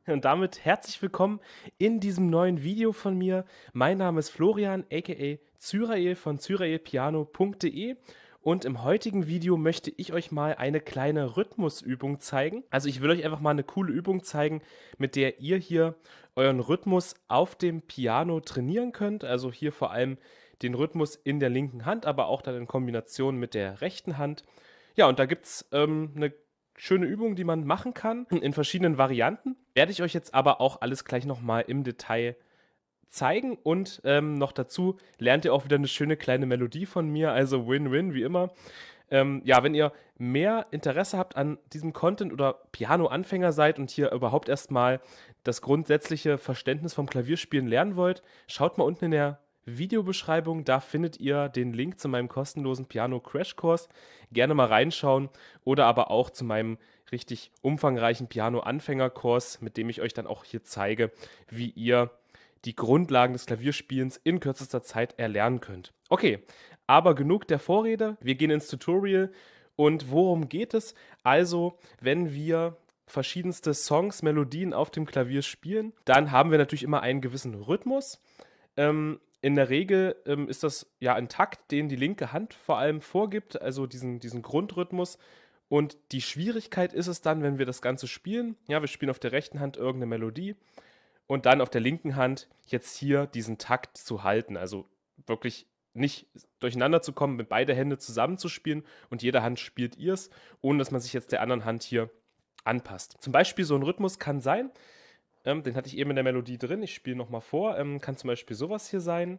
Und damit herzlich willkommen in diesem neuen Video von mir. Mein Name ist Florian, aka Cyrael von cyraelpiano.de und im heutigen Video möchte ich euch mal eine kleine Rhythmusübung zeigen. Also ich will euch einfach mal eine coole Übung zeigen, mit der ihr hier euren Rhythmus auf dem Piano trainieren könnt. Also hier vor allem den Rhythmus in der linken Hand, aber auch dann in Kombination mit der rechten Hand. Ja, und da gibt's 'ne schöne Übung, die man machen kann in verschiedenen Varianten. Werde ich euch jetzt aber auch alles gleich noch mal im Detail zeigen und, noch dazu lernt ihr auch wieder eine schöne kleine Melodie von mir, also Win-Win wie immer. Ja, wenn ihr mehr Interesse habt an diesem Content oder Piano-Anfänger seid und hier überhaupt erst mal das grundsätzliche Verständnis vom Klavierspielen lernen wollt, schaut mal unten in der Videobeschreibung, da findet ihr den Link zu meinem kostenlosen Piano-Crashkurs. Gerne mal reinschauen oder aber auch zu meinem richtig umfangreichen Piano-Anfängerkurs, mit dem ich euch dann auch hier zeige, wie ihr die Grundlagen des Klavierspielens in kürzester Zeit erlernen könnt. Okay, aber genug der Vorrede. Wir gehen ins Tutorial. Und worum geht es? Also, wenn wir verschiedenste Songs, Melodien auf dem Klavier spielen, dann haben wir natürlich immer einen gewissen Rhythmus. In der Regel ist das ja ein Takt, den die linke Hand vor allem vorgibt, also diesen Grundrhythmus. Und die Schwierigkeit ist es dann, wenn wir das Ganze spielen. Ja, wir spielen auf der rechten Hand irgendeine Melodie und dann auf der linken Hand jetzt hier diesen Takt zu halten. Also wirklich nicht durcheinander zu kommen, mit beide Hände zusammenzuspielen und jede Hand spielt ihrs, ohne dass man sich jetzt der anderen Hand hier anpasst. Zum Beispiel so ein Rhythmus kann sein, den hatte ich eben in der Melodie drin, ich spiele nochmal vor, kann zum Beispiel sowas hier sein.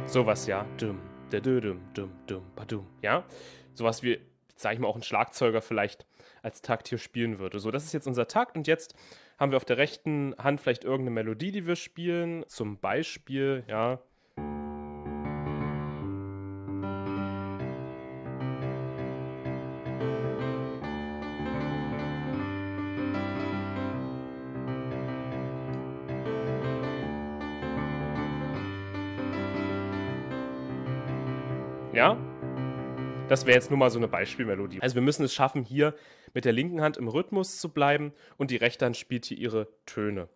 Sowas, ja. Dum, dum, dum, dum, badum, ja. Sowas wie, sage ich mal, auch ein Schlagzeuger vielleicht als Takt hier spielen würde. So, das ist jetzt unser Takt und jetzt haben wir auf der rechten Hand vielleicht irgendeine Melodie, die wir spielen. Zum Beispiel, ja. Ja, das wäre jetzt nur mal so eine Beispielmelodie. Also, wir müssen es schaffen, hier mit der linken Hand im Rhythmus zu bleiben und die rechte Hand spielt hier ihre Töne.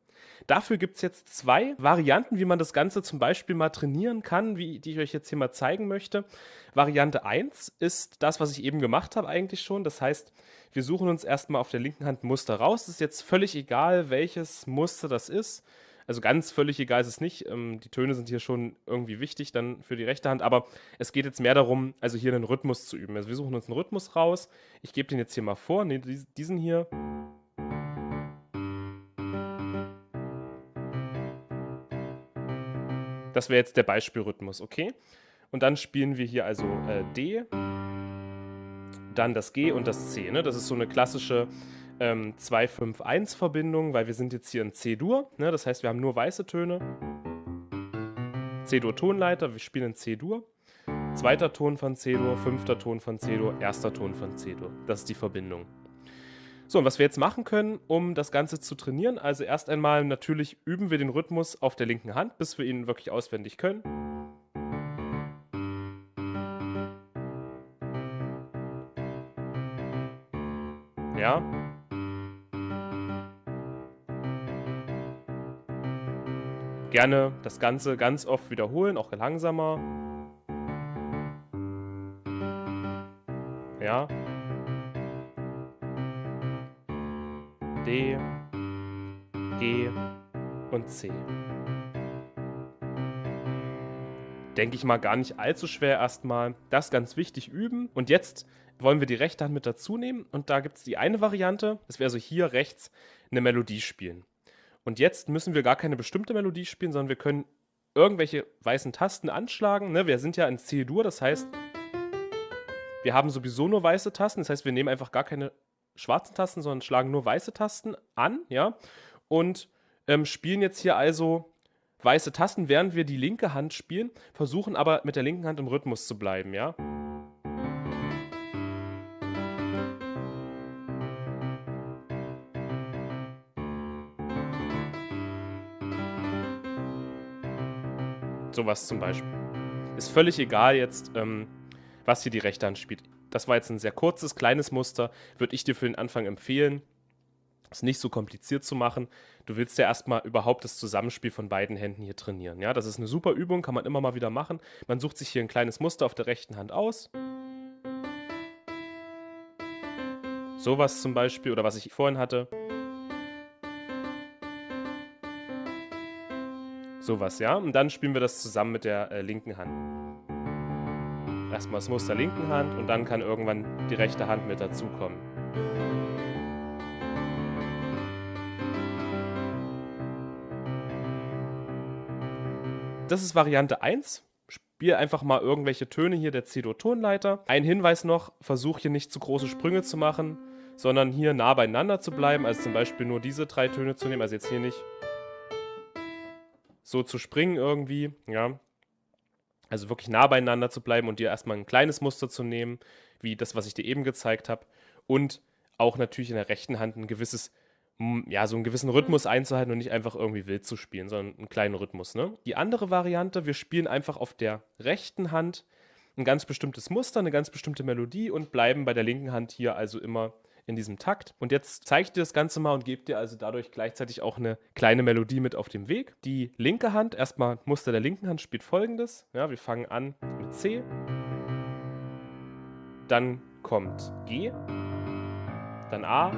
Dafür gibt es jetzt 2 Varianten, wie man das Ganze zum Beispiel mal trainieren kann, die ich euch jetzt hier mal zeigen möchte. Variante 1 ist das, was ich eben gemacht habe eigentlich schon. Das heißt, wir suchen uns erst mal auf der linken Hand 'n Muster raus. Es ist jetzt völlig egal, welches Muster das ist. Also, ganz völlig egal ist es nicht. Die Töne sind hier schon irgendwie wichtig dann für die rechte Hand, aber es geht jetzt mehr darum, also, hier einen Rhythmus zu üben. Also, wir suchen uns einen Rhythmus raus. Ich gebe den jetzt hier mal vor, ne, diesen hier. Das wäre jetzt der Beispielrhythmus, okay? Und dann spielen wir hier also, D, dann das G und das C, ne? Das ist so eine klassische, 2-5-1-Verbindung, weil wir sind jetzt hier in C-Dur, ne? Das heißt, wir haben nur weiße Töne. C-Dur-Tonleiter, wir spielen in C-Dur. Zweiter Ton von C-Dur, fünfter Ton von C-Dur, erster Ton von C-Dur. Das ist die Verbindung. So, und was wir jetzt machen können, um das Ganze zu trainieren, also erst einmal natürlich üben wir den Rhythmus auf der linken Hand, bis wir ihn wirklich auswendig können. Ja. Gerne das Ganze ganz oft wiederholen, auch langsamer. Ja. D, G und C. Denke ich mal gar nicht allzu schwer erstmal. Das ganz wichtig üben. Und jetzt wollen wir die rechte Hand mit dazu nehmen und da gibt es die eine Variante, das wäre also hier rechts eine Melodie spielen. Und jetzt müssen wir gar keine bestimmte Melodie spielen, sondern wir können irgendwelche weißen Tasten anschlagen, ne? Wir sind ja in C-Dur, das heißt, wir haben sowieso nur weiße Tasten. Das heißt, wir nehmen einfach gar keine schwarzen Tasten, sondern schlagen nur weiße Tasten an, ja? Und, spielen jetzt hier also weiße Tasten, während wir die linke Hand spielen, versuchen aber mit der linken Hand im Rhythmus zu bleiben, ja? Sowas zum Beispiel. Ist völlig egal jetzt, was hier die rechte Hand spielt. Das war jetzt ein sehr kurzes, kleines Muster. Würde ich dir für den Anfang empfehlen, es nicht so kompliziert zu machen. Du willst ja erstmal überhaupt das Zusammenspiel von beiden Händen hier trainieren. Ja, das ist eine super Übung, kann man immer mal wieder machen. Man sucht sich hier ein kleines Muster auf der rechten Hand aus. Sowas zum Beispiel, oder was ich vorhin hatte. Sowas, ja. Und dann spielen wir das zusammen mit der linken Hand. Erstmal das Muster linken Hand und dann kann irgendwann die rechte Hand mit dazukommen. Das ist Variante 1. Spiel einfach mal irgendwelche Töne hier der C-Dur-Tonleiter. Ein Hinweis noch, versuch hier nicht zu große Sprünge zu machen, sondern hier nah beieinander zu bleiben. Also zum Beispiel nur diese 3 Töne zu nehmen, also jetzt hier nicht so zu springen irgendwie, ja. Also wirklich nah beieinander zu bleiben und dir erstmal ein kleines Muster zu nehmen, wie das, was ich dir eben gezeigt habe. Und auch natürlich in der rechten Hand ein gewisses, ja, so einen gewissen Rhythmus einzuhalten und nicht einfach irgendwie wild zu spielen, sondern einen kleinen Rhythmus, ne? Die andere Variante, wir spielen einfach auf der rechten Hand ein ganz bestimmtes Muster, eine ganz bestimmte Melodie und bleiben bei der linken Hand hier also immer in diesem Takt. Und jetzt zeige ich dir das Ganze mal und gebe dir also dadurch gleichzeitig auch eine kleine Melodie mit auf dem Weg. Die linke Hand, erstmal Muster der linken Hand spielt folgendes. Ja, wir fangen an mit C. Dann kommt G. Dann A.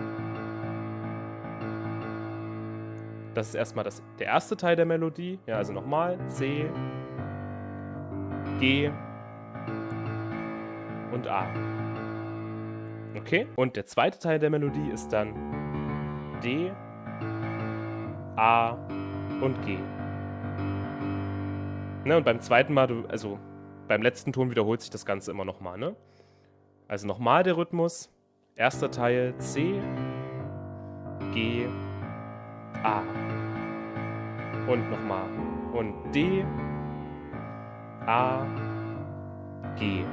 Das ist erstmal der erste Teil der Melodie. Ja, also nochmal C, G und A. Okay? Und der zweite Teil der Melodie ist dann D, A und G. Ne, und beim zweiten Mal, also beim letzten Ton wiederholt sich das Ganze immer nochmal, ne? Also nochmal der Rhythmus. Erster Teil C, G, A. Und nochmal. Und D, A, G.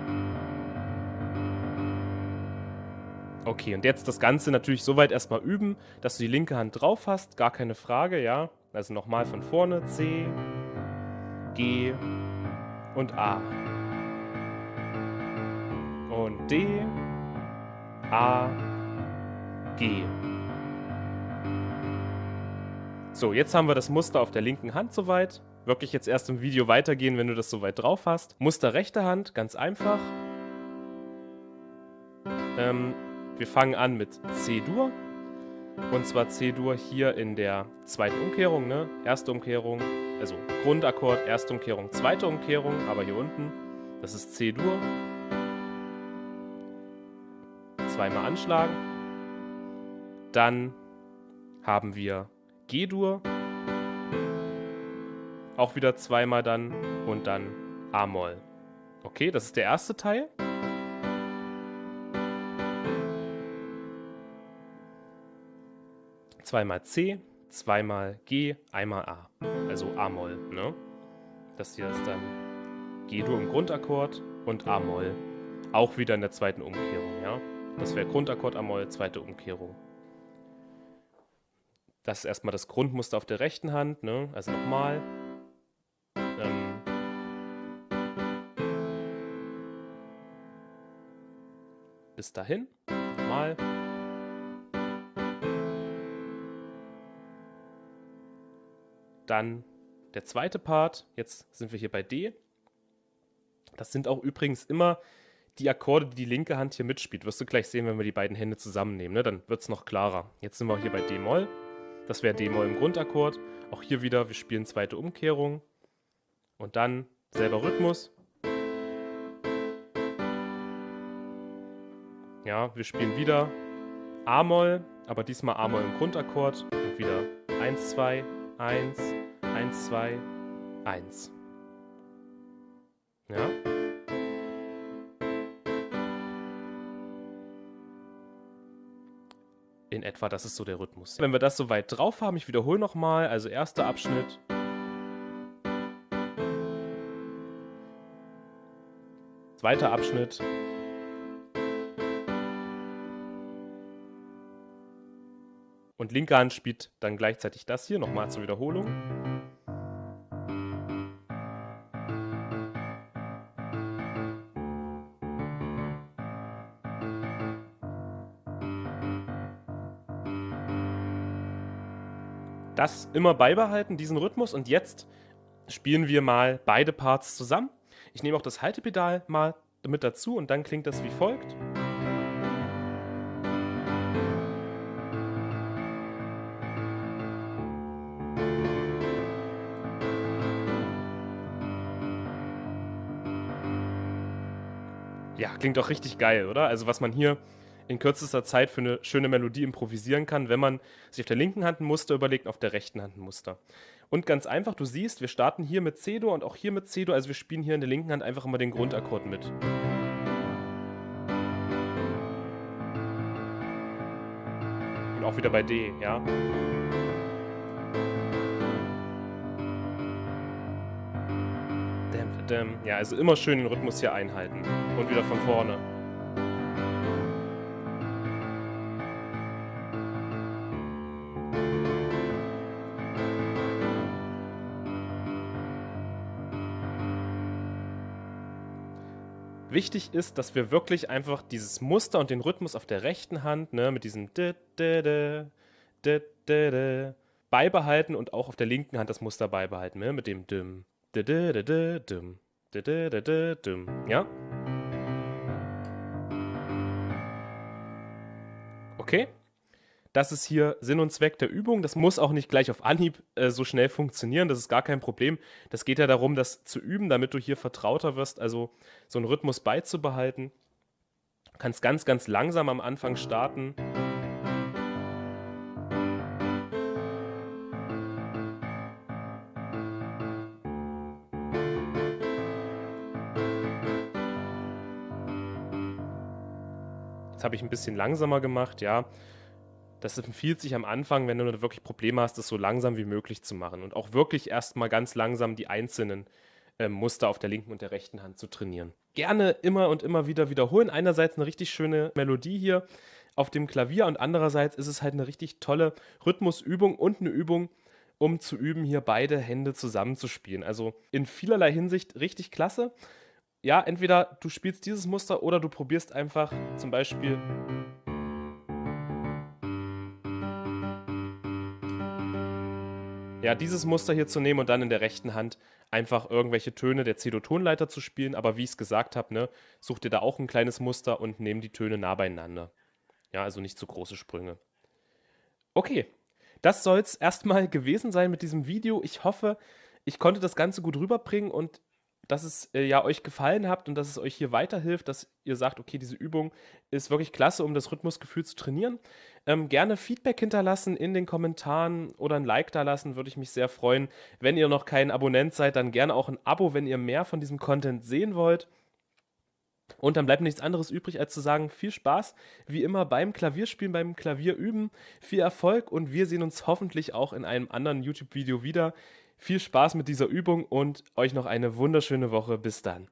Okay, und jetzt das Ganze natürlich so weit erstmal üben, dass du die linke Hand drauf hast, gar keine Frage, ja. Also nochmal von vorne, C, G und A. Und D, A, G. So, jetzt haben wir das Muster auf der linken Hand soweit. Wirklich jetzt erst im Video weitergehen, wenn du das soweit drauf hast. Muster rechte Hand, ganz einfach. Wir fangen an mit C-Dur. Und zwar C-Dur hier in der zweiten Umkehrung, ne? Erste Umkehrung, also Grundakkord, erste Umkehrung, zweite Umkehrung, aber hier unten, das ist C-Dur. Zweimal anschlagen. Dann haben wir G-Dur. Auch wieder zweimal dann und dann A-Moll. Okay, das ist der erste Teil. Zweimal C, zweimal G, einmal A. Also A-Moll, ne? Das hier ist dann G-Dur im Grundakkord und A-Moll. Auch wieder in der zweiten Umkehrung, ja? Das wäre Grundakkord, A-Moll, zweite Umkehrung. Das ist erstmal das Grundmuster auf der rechten Hand, ne? Also nochmal. Bis dahin. Nochmal. Dann der zweite Part. Jetzt sind wir hier bei D. Das sind auch übrigens immer die Akkorde, die die linke Hand hier mitspielt. Wirst du gleich sehen, wenn wir die beiden Hände zusammennehmen, ne? Dann wird es noch klarer. Jetzt sind wir hier bei D-Moll. Das wäre D-Moll im Grundakkord. Auch hier wieder, wir spielen zweite Umkehrung. Und dann selber Rhythmus. Ja, wir spielen wieder A-Moll, aber diesmal A-Moll im Grundakkord. Und wieder 1, 2, 1, 1, 2, 1. Ja. In etwa, das ist so der Rhythmus. Wenn wir das soweit drauf haben, ich wiederhole nochmal, also erster Abschnitt. Zweiter Abschnitt. Und linke Hand spielt dann gleichzeitig das hier, nochmal zur Wiederholung. Das immer beibehalten, diesen Rhythmus. Und jetzt spielen wir mal beide Parts zusammen. Ich nehme auch das Haltepedal mal mit dazu und dann klingt das wie folgt. Ja, klingt doch richtig geil, oder? Also was man hier in kürzester Zeit für eine schöne Melodie improvisieren kann, wenn man sich auf der linken Hand ein Muster überlegt und auf der rechten Hand ein Muster. Und ganz einfach, du siehst, wir starten hier mit C-Dur und auch hier mit C-Dur, also wir spielen hier in der linken Hand einfach immer den Grundakkord mit. Und auch wieder bei D, ja. Ja, also immer schön den Rhythmus hier einhalten. Und wieder von vorne. Wichtig ist, dass wir wirklich einfach dieses Muster und den Rhythmus auf der rechten Hand, ne, mit diesem beibehalten und auch auf der linken Hand das Muster beibehalten, ne, mit dem ja? Okay? Das ist hier Sinn und Zweck der Übung. Das muss auch nicht gleich auf Anhieb so schnell funktionieren. Das ist gar kein Problem. Das geht ja darum, das zu üben, damit du hier vertrauter wirst, also so einen Rhythmus beizubehalten. Du kannst ganz, ganz langsam am Anfang starten. Jetzt habe ich ein bisschen langsamer gemacht, ja. Das empfiehlt sich am Anfang, wenn du wirklich Probleme hast, das so langsam wie möglich zu machen und auch wirklich erstmal ganz langsam die einzelnen Muster auf der linken und der rechten Hand zu trainieren. Gerne immer und immer wieder wiederholen. Einerseits eine richtig schöne Melodie hier auf dem Klavier und andererseits ist es halt eine richtig tolle Rhythmusübung und eine Übung, um zu üben, hier beide Hände zusammenzuspielen. Also in vielerlei Hinsicht richtig klasse. Ja, entweder du spielst dieses Muster oder du probierst einfach zum Beispiel ja, dieses Muster hier zu nehmen und dann in der rechten Hand einfach irgendwelche Töne der C-Dur-Tonleiter zu spielen. Aber wie ich es gesagt habe, ne, such dir da auch ein kleines Muster und nimm die Töne nah beieinander. Ja, also nicht zu große Sprünge. Okay, das soll es erstmal gewesen sein mit diesem Video. Ich hoffe, ich konnte das Ganze gut rüberbringen und dass es ja euch gefallen hat und dass es euch hier weiterhilft, dass ihr sagt, okay, diese Übung ist wirklich klasse, um das Rhythmusgefühl zu trainieren. Gerne Feedback hinterlassen in den Kommentaren oder ein Like da lassen, würde ich mich sehr freuen. Wenn ihr noch kein Abonnent seid, dann gerne auch ein Abo, wenn ihr mehr von diesem Content sehen wollt. Und dann bleibt nichts anderes übrig, als zu sagen, viel Spaß, wie immer beim Klavierspielen, beim Klavierüben, viel Erfolg und wir sehen uns hoffentlich auch in einem anderen YouTube-Video wieder. Viel Spaß mit dieser Übung und euch noch eine wunderschöne Woche. Bis dann.